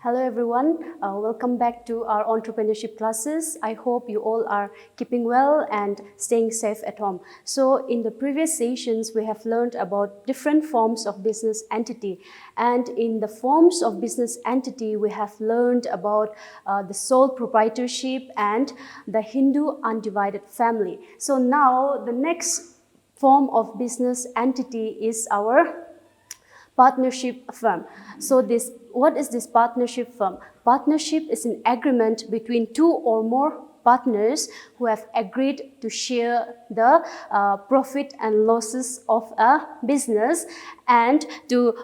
Hello everyone, welcome back to our entrepreneurship classes. I hope you all are keeping well and staying safe at home. So in the previous sessions, we have learned about different forms of business entity. And in the forms of business entity, we have learned about the sole proprietorship and the Hindu undivided family. So now the next form of business entity is our partnership firm. So what is this partnership firm? Partnership is an agreement between two or more partners who have agreed to share the profit and losses of a business and to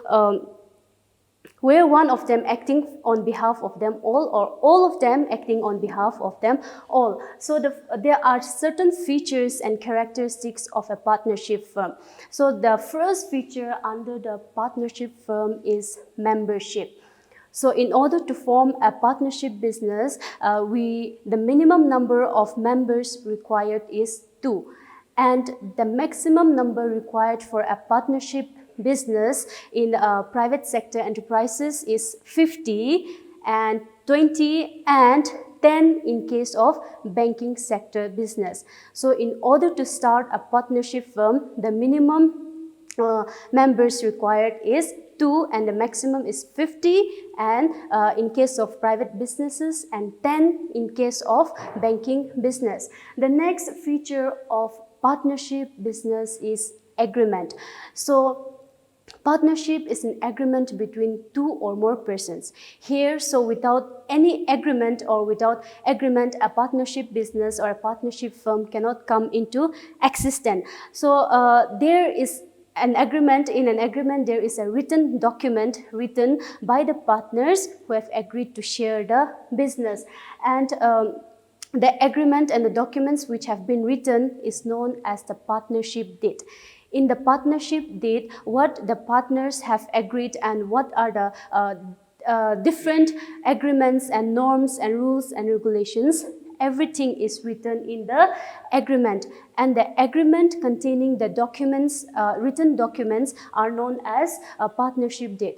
where one of them acting on behalf of them all or all of them acting on behalf of them all. So there are certain features and characteristics of a partnership firm. So the first feature under the partnership firm is membership. So in order to form a partnership business, the minimum number of members required is 2. And the maximum number required for a partnership business in private sector enterprises is 50 and 20 and 10 in case of banking sector business. So in order to start a partnership firm, the minimum members required is 2 and the maximum is 50 and in case of private businesses and 10 in case of banking business. The next feature of partnership business is agreement. So partnership is an agreement between two or more persons. Here, so without any agreement or without agreement, a partnership business or a partnership firm cannot come into existence. So there is an agreement. In an agreement, there is a written document written by the partners who have agreed to share the business. And the agreement and the documents which have been written is known as the partnership deed. In the partnership deed, what the partners have agreed and what are the different agreements and norms and rules and regulations, everything is written in the agreement. And the agreement containing the documents, written documents, are known as a partnership deed.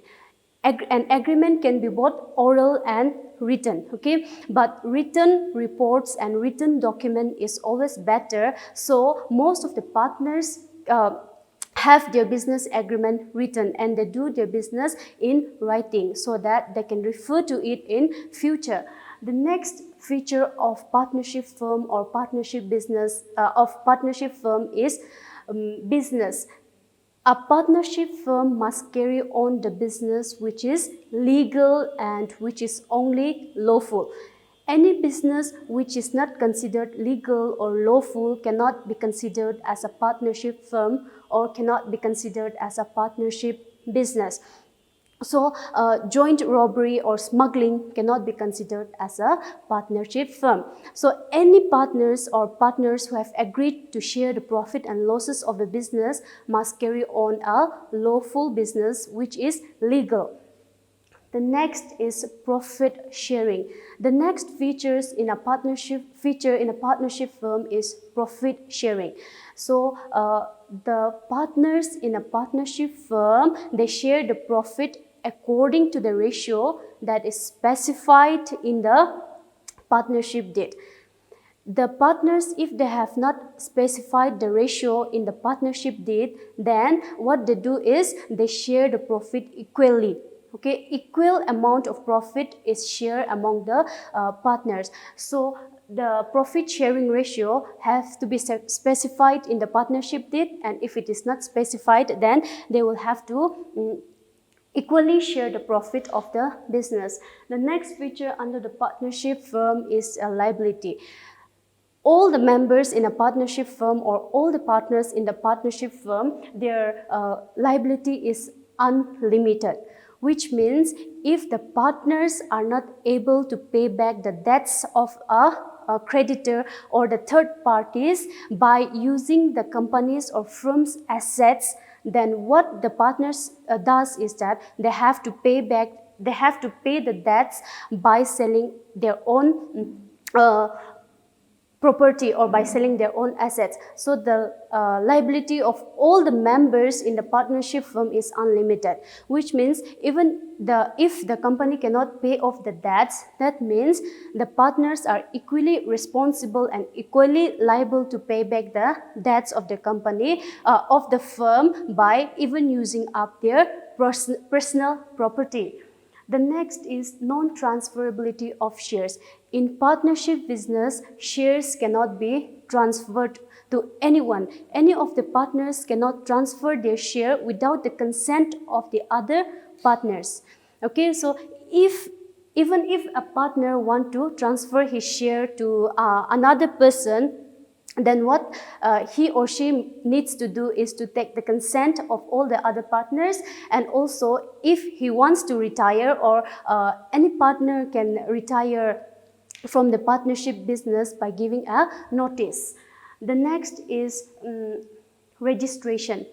An agreement can be both oral and written, okay? But written reports and written document is always better. So most of the partners have their business agreement written and they do their business in writing so that they can refer to it in future. The next feature of partnership firm or partnership business is business. A partnership firm must carry on the business which is legal and which is only lawful. Any business which is not considered legal or lawful cannot be considered as a partnership firm or cannot be considered as a partnership business. So joint robbery or smuggling cannot be considered as a partnership firm. So any partners or partners who have agreed to share the profit and losses of a business must carry on a lawful business which is legal. The next is profit sharing. The next feature in a partnership firm is profit sharing. So the partners in a partnership firm, they share the profit according to the ratio that is specified in the partnership deed. The partners, if they have not specified the ratio in the partnership deed, then what they do is they share the profit equally. Okay, equal amount of profit is shared among the partners. So the profit sharing ratio has to be specified in the partnership deed, and if it is not specified, then they will have to equally share the profit of the business. The next feature under the partnership firm is liability. All the members in a partnership firm or all the partners in the partnership firm, their liability is unlimited, which means if the partners are not able to pay back the debts of a creditor or the third parties by using the company's or firm's assets, then what the partners does is that they have to pay the debts by selling their own property or by selling their own assets. So the liability of all the members in the partnership firm is unlimited, which means if the company cannot pay off the debts, that means the partners are equally responsible and equally liable to pay back the debts of the company, of the firm, by even using up their personal property. The next is non-transferability of shares. In partnership business, shares cannot be transferred to anyone. Any of the partners cannot transfer their share without the consent of the other partners. Okay, so even if a partner wants to transfer his share to another person, then what he or she needs to do is to take the consent of all the other partners. And also, if he wants to retire, or any partner can retire from the partnership business by giving a notice. The next is registration.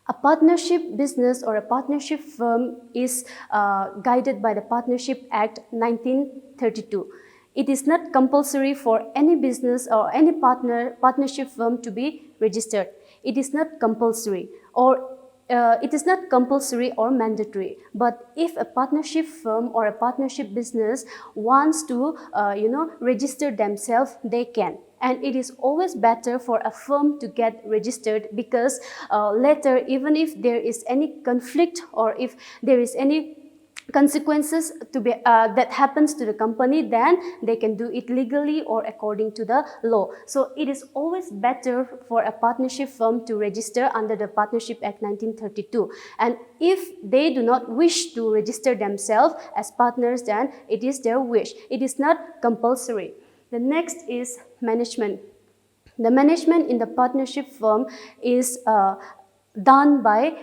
A partnership business or a partnership firm is guided by the Partnership Act 1932. It is not compulsory for any business or any partnership firm to be registered. It is not compulsory, or mandatory. But if a partnership firm or a partnership business wants to, register themselves, they can. And it is always better for a firm to get registered, because later, even if there is any conflict or if there is any consequences that happens to the company, then they can do it legally or according to the law. So it is always better for a partnership firm to register under the Partnership Act 1932. And if they do not wish to register themselves as partners, then it is their wish. It is not compulsory. The next is management. The management in the partnership firm is done by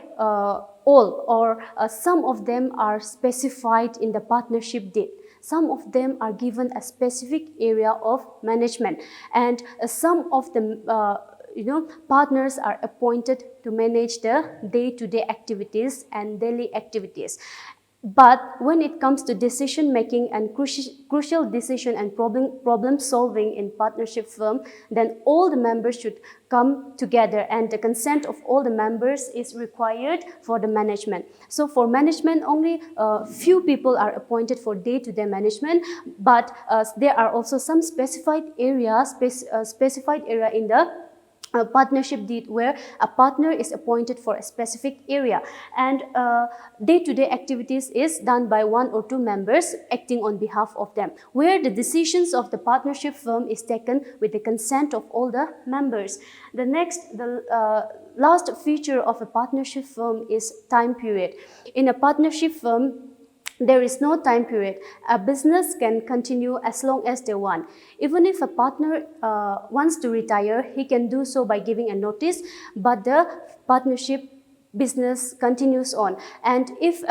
all, or some of them are specified in the partnership deed. Some of them are given a specific area of management, and some of the partners are appointed to manage the day-to-day activities and daily activities. But when it comes to decision making and crucial decision and problem solving in partnership firm, then all the members should come together, and the consent of all the members is required for the management. So for management, only few people are appointed for day-to-day management, but there are also some specified area in the partnership deed where a partner is appointed for a specific area, and day-to-day activities is done by one or two members acting on behalf of them, where the decisions of the partnership firm is taken with the consent of all the members. The last feature of a partnership firm is time period. In a partnership firm, there is no time period. A business can continue as long as they want. Even if a partner wants to retire, he can do so by giving a notice, but the partnership business continues on. And if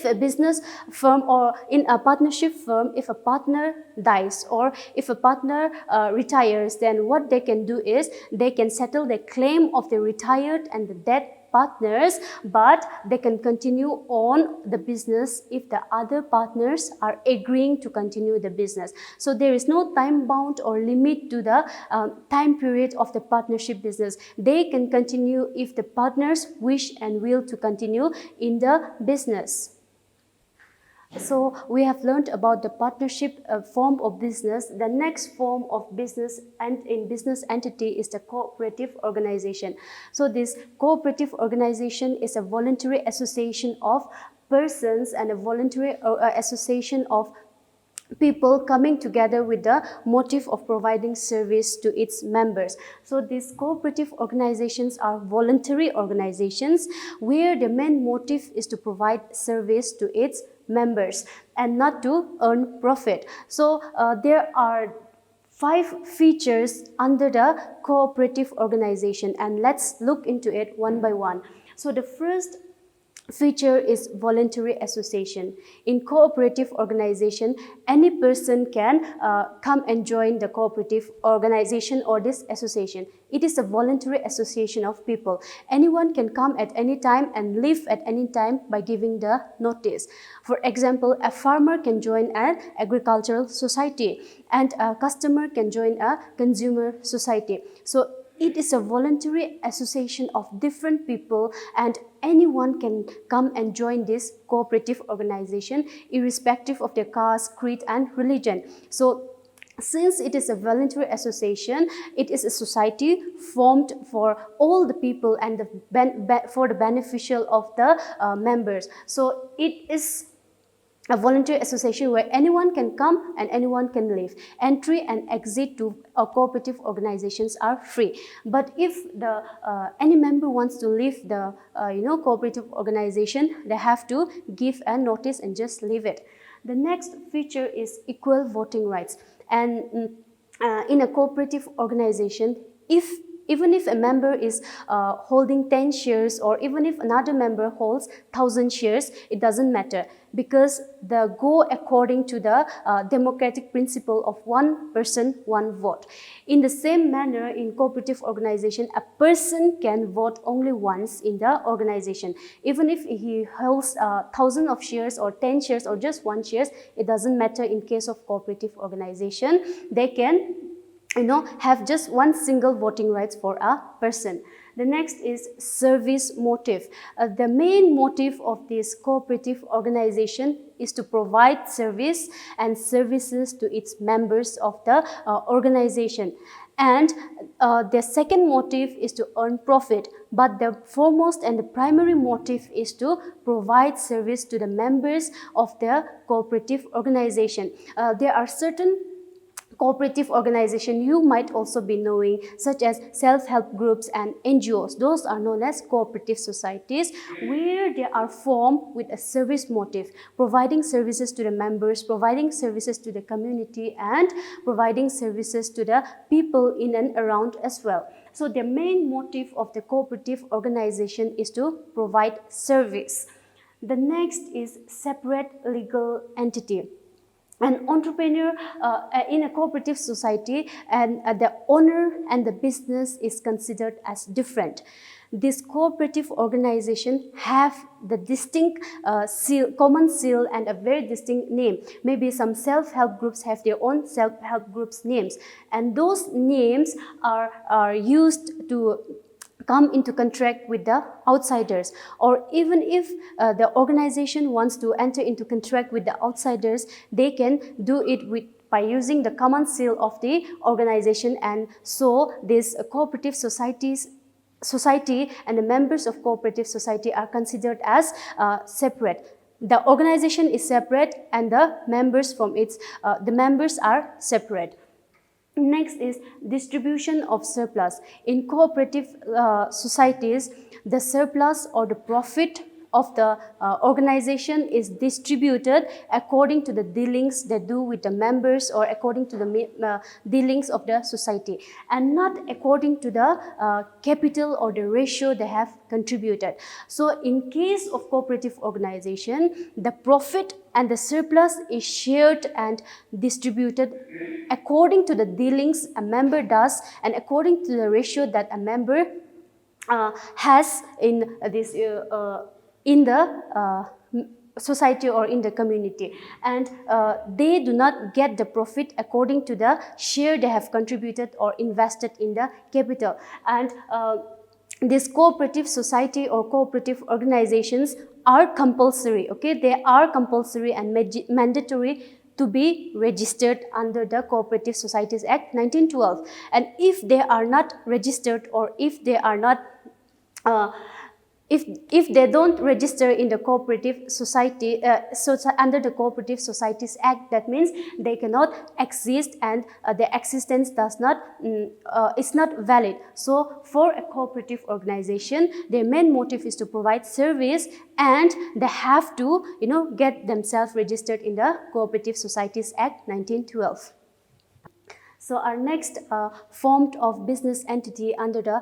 a business firm or in a partnership firm, if a partner dies or if a partner retires, then what they can do is they can settle the claim of the retired and the dead partners, but they can continue on the business if the other partners are agreeing to continue the business. So there is no time bound or limit to the time period of the partnership business. They can continue if the partners wish and will to continue in the business. So we have learned about the partnership form of business. The next form of business and in business entity is the cooperative organization. So this cooperative organization is a voluntary association of persons and a voluntary association of people coming together with the motive of providing service to its members. So these cooperative organizations are voluntary organizations where the main motive is to provide service to its members and not to earn profit. So there are 5 features under the cooperative organization, and let's look into it one by one. So the first feature is voluntary association. In cooperative organization, any person can come and join the cooperative organization or this association. It is a voluntary association of people. Anyone can come at any time and leave at any time by giving the notice. For example, a farmer can join an agricultural society, and a customer can join a consumer society. So it is a voluntary association of different people, and anyone can come and join this cooperative organization irrespective of their caste, creed and religion. So since it is a voluntary association, it is a society formed for all the people and for the beneficial of the members. So it is a voluntary association where anyone can come and anyone can leave. Entry and exit to cooperative organizations are free. But if the any member wants to leave the cooperative organization, they have to give a notice and just leave it. The next feature is equal voting rights. And in a cooperative organization, even if a member is holding 10 shares, or even if another member holds 1,000 shares, it doesn't matter, because they go according to the democratic principle of one person, one vote. In the same manner, in cooperative organization, a person can vote only once in the organization. Even if he holds 1,000 of shares or 10 shares or just 1 shares, it doesn't matter. In case of cooperative organization, they can have just one single voting rights for a person. The next is service motive. The main motive of this cooperative organization is to provide service and services to its members of the organization. And the second motive is to earn profit, but the foremost and the primary motive is to provide service to the members of the cooperative organization. There are certain cooperative organization you might also be knowing, such as self-help groups and NGOs. Those are known as cooperative societies, where they are formed with a service motive, providing services to the members, providing services to the community, and providing services to the people in and around as well. So the main motive of the cooperative organization is to provide service. The next is separate legal entity. An entrepreneur in a cooperative society, and the owner and the business is considered as different. This cooperative organization have the distinct common seal and a very distinct name. Maybe some self-help groups have their own self-help groups names, and those names are used to come into contract with the outsiders. Or even if the organization wants to enter into contract with the outsiders, they can do it by using the common seal of the organization. And so this cooperative society and the members of cooperative society are considered as separate. The organization is separate, and the members are separate. Next is distribution of surplus. In cooperative societies, the surplus or the profit of the organization is distributed according to the dealings they do with the members, or according to the dealings of the society, and not according to the capital or the ratio they have contributed. So in case of cooperative organization, the profit and the surplus is shared and distributed according to the dealings a member does, and according to the ratio that a member has in this in the society or in the community. And they do not get the profit according to the share they have contributed or invested in the capital. And this cooperative society or cooperative organizations are compulsory, okay? They are compulsory and mandatory to be registered under the Cooperative Societies Act 1912. And if they are not registered, or if they are not if they don't register in the cooperative society under the Cooperative Societies Act, that means they cannot exist, and their existence is not valid. So for a cooperative organization, their main motive is to provide service, and they have to get themselves registered in the Cooperative Societies Act 1912. So our next form of business entity under the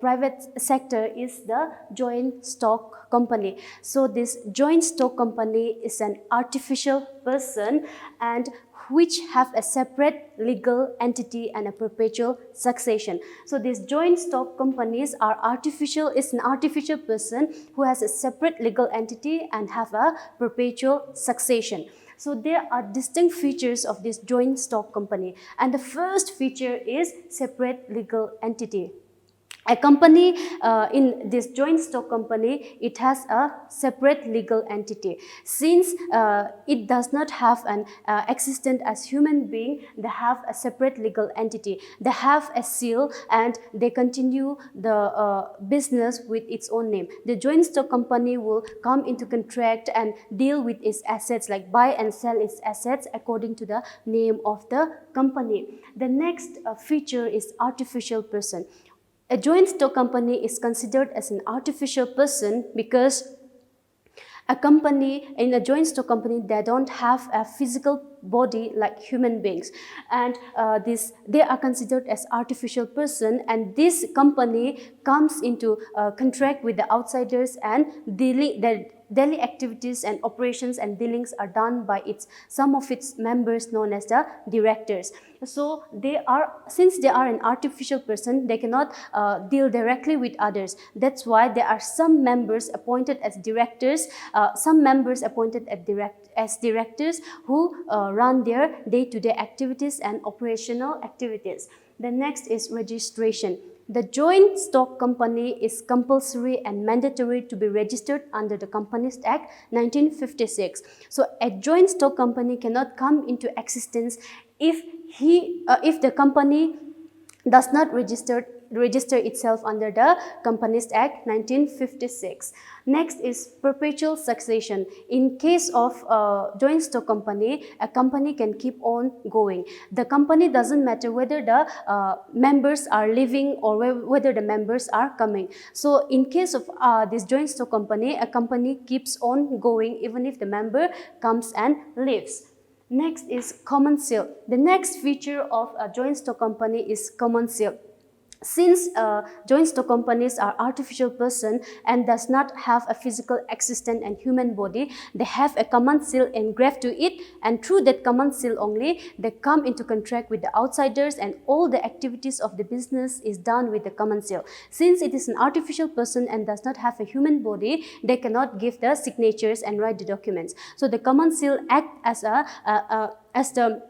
private sector is the joint stock company. So this joint stock company is an artificial person and which have a separate legal entity and a perpetual succession. So these joint stock companies are an artificial person who has a separate legal entity and have a perpetual succession. So there are distinct features of this joint stock company, and the first feature is separate legal entity. A company in this joint stock company, it has a separate legal entity. Since it does not have an existent as human being, they have a separate legal entity. They have a seal and they continue the business with its own name. The joint stock company will come into contract and deal with its assets, like buy and sell its assets according to the name of the company. The next feature is artificial person. A joint stock company is considered as an artificial person because in a joint stock company, they don't have a physical body like human beings, and they are considered as artificial person, and this company comes into contract with the outsiders, and the daily activities and operations and dealings are done by some of its members known as the directors. So since they are an artificial person, they cannot deal directly with others. That's why there are some members appointed as directors, some members appointed as directors who run their day-to-day activities and operational activities. The next is registration. The joint stock company is compulsory and mandatory to be registered under the Companies Act 1956. So a joint stock company cannot come into existence if the company does not register itself under the Companies Act 1956. Next is perpetual succession. In case of joint stock company, a company can keep on going. The company doesn't matter whether the members are living or whether the members are coming. So in case of this joint stock company, a company keeps on going even if the member comes and leaves. Next is common seal. The next feature of a joint stock company is common seal. Since joint stock companies are artificial person and does not have a physical existent and human body, they have a common seal engraved to it, and through that common seal only, they come into contract with the outsiders, and all the activities of the business is done with the common seal. Since it is an artificial person and does not have a human body, they cannot give the signatures and write the documents. So the common seal act as the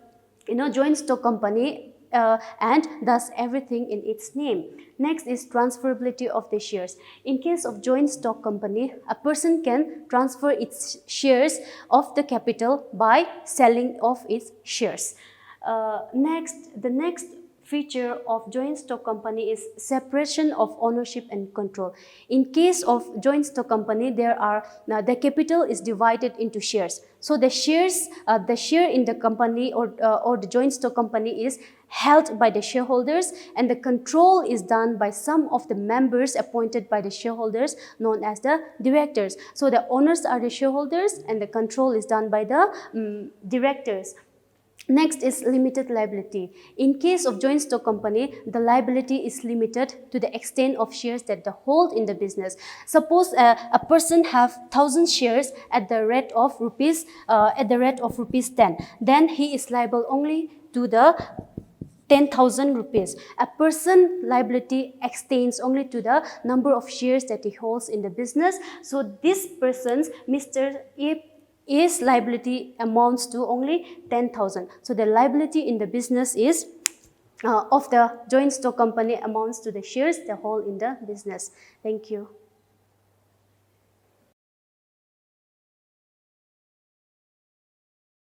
joint stock company and does everything in its name. Next is transferability of the shares. In case of joint stock company, a person can transfer its shares of the capital by selling off its shares. The next feature of joint stock company is separation of ownership and control. In case of joint stock company, the capital is divided into shares. So the share in the company or the joint stock company is held by the shareholders, and the control is done by some of the members appointed by the shareholders known as the directors. So the owners are the shareholders and the control is done by the directors. Next is limited liability. In case of joint stock company, the liability is limited to the extent of shares that they hold in the business. Suppose a person have 1,000 shares at the rate of rupees 10. Then he is liable only to the 10,000 rupees. A person liability extends only to the number of shares that he holds in the business. So this person's Mr. A's liability amounts to only 10,000. So the liability in the business is of the joint stock company amounts to the shares they hold in the business. Thank you.